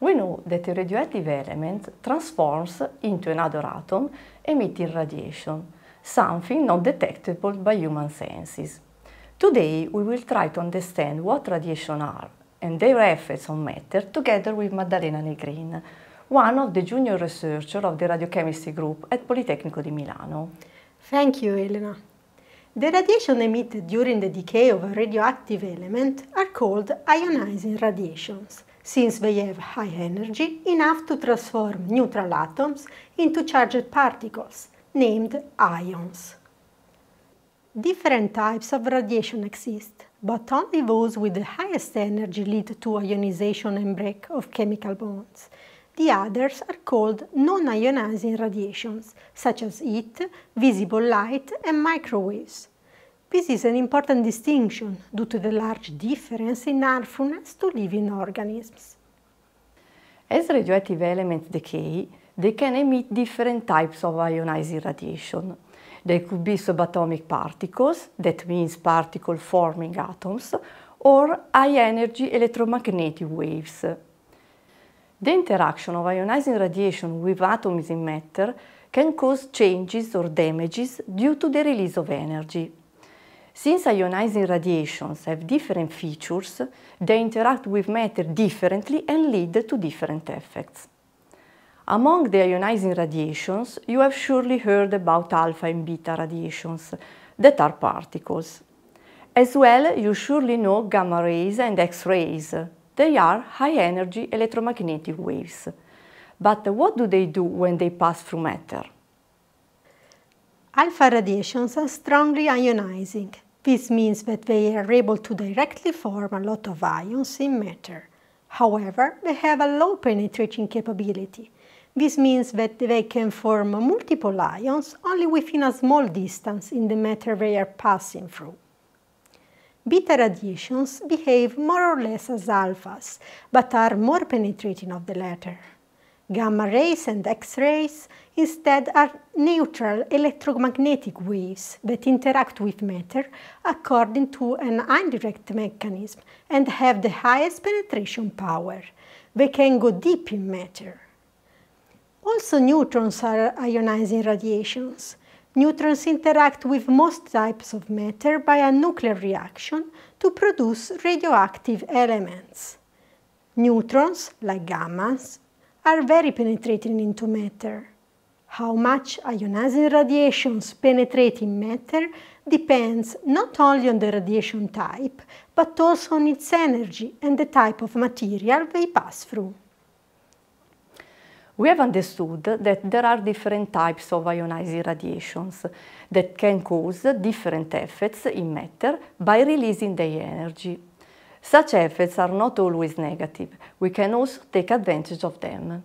We know that a radioactive element transforms into another atom, emitting radiation, something not detectable by human senses. Today we will try to understand what radiation are and their effects on matter together with Maddalena Negrin, one of the junior researchers of the radiochemistry group at Politecnico di Milano. Thank you, Elena. The radiation emitted during the decay of a radioactive element are called ionizing radiations, since they have high energy enough to transform neutral atoms into charged particles, named ions. Different types of radiation exist, but only those with the highest energy lead to ionization and break of chemical bonds. The others are called non-ionizing radiations, such as heat, visible light, and microwaves. This is an important distinction due to the large difference in harmfulness to living organisms. As radioactive elements decay, they can emit different types of ionizing radiation. They could be subatomic particles, that means particles forming atoms, or high-energy electromagnetic waves. The interaction of ionizing radiation with atoms in matter can cause changes or damages due to the release of energy. Since ionizing radiations have different features, they interact with matter differently and lead to different effects. Among the ionizing radiations, you have surely heard about alpha and beta radiations, that are particles. As well, you surely know gamma rays and X-rays. They are high-energy electromagnetic waves. But what do they do when they pass through matter? Alpha radiations are strongly ionizing. This means that they are able to directly form a lot of ions in matter. However, they have a low penetrating capability. This means that they can form multiple ions only within a small distance in the matter they are passing through. Beta radiations behave more or less as alphas, but are more penetrating of the latter. Gamma rays and X-rays instead are neutral electromagnetic waves that interact with matter according to an indirect mechanism and have the highest penetration power. They can go deep in matter. Also, neutrons are ionizing radiations. Neutrons interact with most types of matter by a nuclear reaction to produce radioactive elements. Neutrons, like gammas, are very penetrating into matter. How much ionizing radiations penetrate in matter depends not only on the radiation type, but also on its energy and the type of material they pass through. We have understood that there are different types of ionizing radiations that can cause different effects in matter by releasing their energy. Such effects are not always negative. We can also take advantage of them.